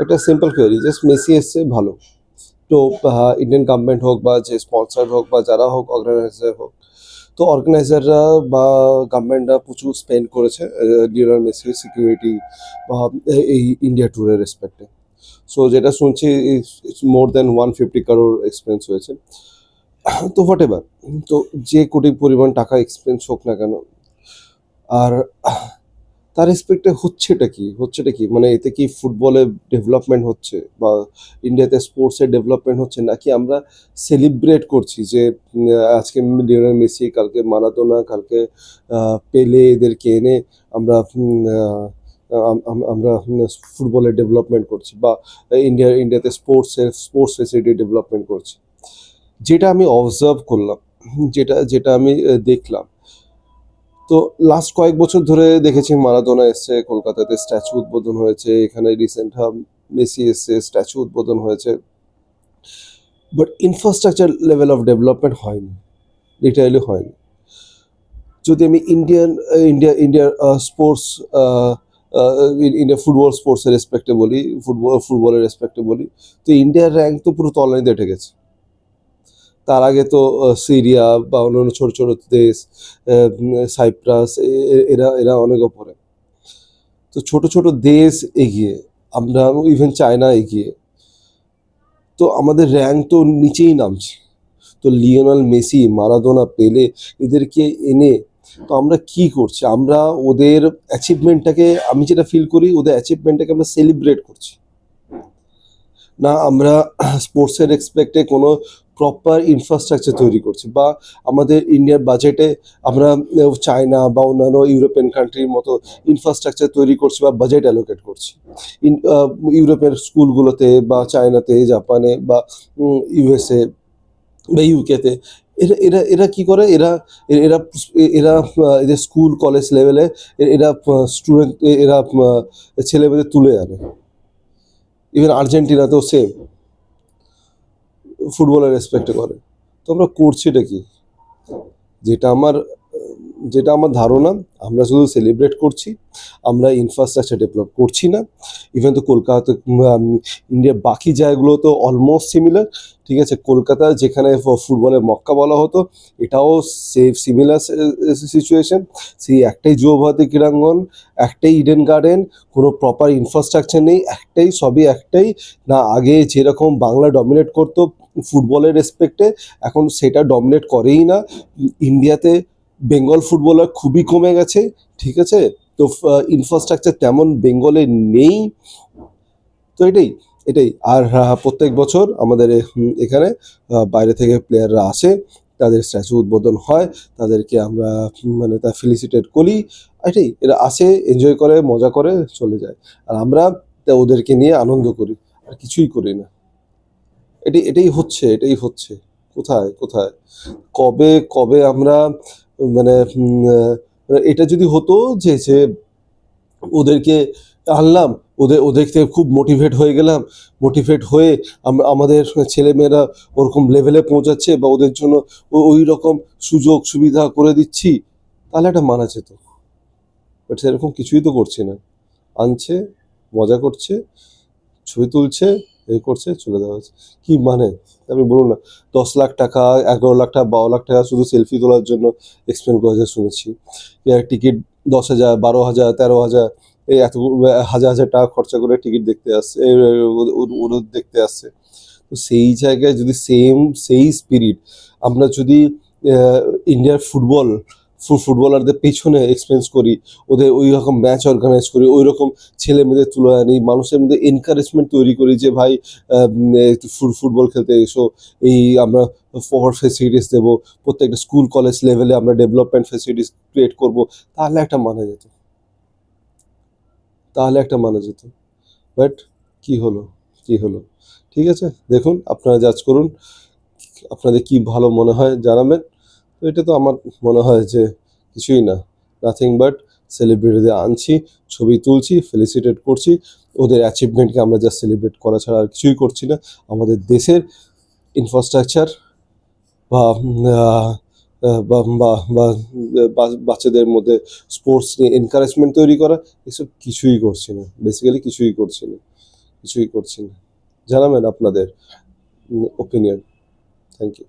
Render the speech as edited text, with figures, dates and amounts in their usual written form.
একটা simple query, just Messi এসছে ভালো, তো ইন্ডিয়ান গভর্নমেন্ট হোক বা যে স্পন্সর হোক বা যারা হোক, অর্গানাইজার হোক, তো অর্গানাইজাররা বা গভর্নমেন্টরা প্রচুর স্পেন্ড করেছে লিওনেল মেসির সিকিউরিটি বা এই ইন্ডিয়া ট্যুরের রেসপেক্টে। সো যেটা শুনছি it's more than 150 crore expense হয়েছে। তো হোয়াট এভার, তো যে কোটি পরিমাণ টাকা এক্সপেন্স হোক না কেন, আর তার রেসপেক্টে হচ্ছেটা কি মানে এতে কি ফুটবলের ডেভেলপমেন্ট হচ্ছে বা ইন্ডিয়াতে স্পোর্টসের ডেভেলপমেন্ট হচ্ছে, নাকি আমরা সেলিব্রেট করছি যে আজকে লিওনেল মেসি, কালকে মারাদোনা, কালকে পেলে, এদেরকে এনে আমরা আমরা ফুটবলের ডেভেলপমেন্ট করছি বা ইন্ডিয়াতে স্পোর্টস ফেসিলিটি ডেভেলপমেন্ট করছি। যেটা আমি অবজার্ভ করলাম, যেটা যেটা আমি দেখলাম, তো লাস্ট কয়েক বছর ধরে দেখেছি মারাদোনা এসছে কলকাতাতে, স্ট্যাচু উদ্বোধন হয়েছে, এখানে রিসেন্ট মেসি এসছে, স্ট্যাচু উদ্বোধন হয়েছে, but infrastructure level of development হয়নি, লিটারালি হয়নি। যদি আমি ইন্ডিয়ার স্পোর্টস, ইন্ডিয়া ফুটবল স্পোর্টসের রেসপেক্টে বলি, ফুটবলের রেসপেক্টে বলি, তো ইন্ডিয়ার র্যাঙ্ক তো পুরো তলানিতে উঠে গেছে। তার আগে তো সিরিয়া বা অন্যান্য ছোট ছোট দেশ, সাইপ্রাস, এরা এরা অনেক ওপরে। তো ছোট ছোট দেশ এগিয়ে, আমরা ইভেন চায়না এগিয়ে, তো আমাদের র্যাঙ্ক তো নিচেই নামছে। তো লিওনেল মেসি, মারাদোনা, পেলে, এদেরকে এনে তো আমরা কি করছি, আমরা ওদের অ্যাচিভমেন্টটাকে, আমি যেটা ফিল করি, ওদের অ্যাচিভমেন্টটাকে আমরা সেলিব্রেট করছি না, আমরা স্পোর্টসের এক্সপেক্টে কোনো প্রপার ইনফ্রাস্ট্রাকচার তৈরি করছি, বা আমাদের ইন্ডিয়ার বাজেটে আমরা চায়না বা অন্যান্য ইউরোপিয়ান কান্ট্রির মতো ইনফ্রাস্ট্রাকচার তৈরি করছি বা বাজেট অ্যালোকেট করছি। ইউরোপের স্কুলগুলোতে বা চায়নাতে, জাপানে বা ইউএসএ বা ইউকেতে, এরা এরা এরা কি করে, এরা এরা এরা এদের স্কুল কলেজ লেভেলে এরা স্টুডেন্ট, এরা ছেলেমেয়েদের তুলে আনে। ইভেন আর্জেন্টিনাতেও সেম, ফুটবলের রেসপেক্টে করে। তো আমরা করছি এটা কি, যেটা আমার যেটা আমার ধারণা, আমরা শুধু সেলিব্রেট করছি, আমরা ইনফ্রাস্ট্রাকচার ডেভেলপ করছি না। ইভেন তো কলকাতা, ইন্ডিয়ার বাকি জায়গাগুলো তো অলমোস্ট সিমিলার। ঠিক আছে, কলকাতা যেখানে ফুটবলের মক্কা বলা হতো, এটাও সিমিলার সিচুয়েশন। সেই একটাই যুবভারতী ক্রীড়াঙ্গন, একটাই ইডেন গার্ডেন, কোনো প্রপার ইনফ্রাস্ট্রাকচার নেই, একটাই, সবই একটাই। না, আগে যেরকম বাংলা ডমিনেট করতো ফুটবলের রেসপেক্টে, এখন সেটা ডমিনেট করেই না। ইন্ডিয়াতে বেঙ্গল ফুটবলার খুবই কমে গেছে। ঠিক আছে, তো ইনফ্রাস্ট্রাকচার তেমন বেঙ্গলে নেই। তো এটাই এটাই আর প্রত্যেক বছর আমাদের এখানে বাইরে থেকে প্লেয়াররা আসে, তাদের স্ট্যাচু উদ্বোধন হয়, তাদেরকে আমরা মানে তা ফেলিসিটেট করি। এটাই, এরা আসে, এনজয় করে, মজা করে চলে যায়, আর আমরা তা ওদেরকে নিয়ে আনন্দ করি, আর কিছুই করি না। এটাই হচ্ছে। কোথায় কোথায়, কবে কবে আমরা মানে এটা যদি হতো যে যে ওদেরকে আনলাম, ওদের থেকে খুব মোটিভেট হয়ে গেলাম, মোটিভেট হয়ে আমরা আমাদের ছেলেমেয়েরা ওরকম লেভেলে পৌঁছাচ্ছে বা ওদের জন্য ওই রকম সুযোগ সুবিধা করে দিচ্ছি, তাহলে একটা মানা যেত। বাট সেরকম কিছুই তো করছি না। আনছে, মজা করছে, ছবি তুলছে, এ করছে, চলে যাওয়া হচ্ছে। কি মানে, আপনি বলুন না। 10 লাখ টাকা, 11 লাখ টাকা, 12 লাখ টাকা শুধু সেলফি তোলার জন্য এক্সপেন্ড করেছে শুনেছি। টিকিট 10,000, 12,000, 13,000, এই এত হাজার হাজার টাকা খরচা করে টিকিট দেখতে আসছে, ওদের দেখতে আসছে। তো সেই জায়গায় যদি সেই স্পিরিট আমরা যদি ইন্ডিয়ার ফুটবলারদের পেছনে এক্সপেন্স করি, ওদের ওই রকম ম্যাচ অর্গানাইজ করি, ওই রকম ছেলে মেয়েদের তুলে আনি, মানুষের মধ্যে এনকারেজমেন্ট তৈরি করি যে ভাই ফুটবল খেলতে এসো, এই আমরা ফরওয়ার্ড ফেসিলিটিস দেবো, প্রত্যেকটা স্কুল কলেজ লেভেলে আমরা ডেভেলপমেন্ট ফেসিলিটিস ক্রিয়েট করব, তাহলে একটা মানা যেত, তাহলে একটা মানা যেত। বাট কি হলো, কি হলো? ঠিক আছে, দেখুন, আপনারা জাজ করুন, আপনাদের কি ভালো মনে হয় জানাবেন। তো এটা তো আমার মনে হয় যে কিছুই না, নাথিং বাট সেলিব্রিটিদের আনছি, ছবি তুলছি, ফেলিসিটেট করছি, ওদের অ্যাচিভমেন্টকে আমরা জাস্ট সেলিব্রেট করা ছাড়া আর কিছুই করছি না। আমাদের দেশের ইনফ্রাস্ট্রাকচার বা বাচ্চাদের মধ্যে স্পোর্টস নিয়ে এনকারেজমেন্ট তৈরি করা, এসব কিছুই করছি না, বেসিক্যালি কিছুই করছি না। কিছুই করছি না। জানাবেন আপনাদের ওপিনিয়ন। Thank you.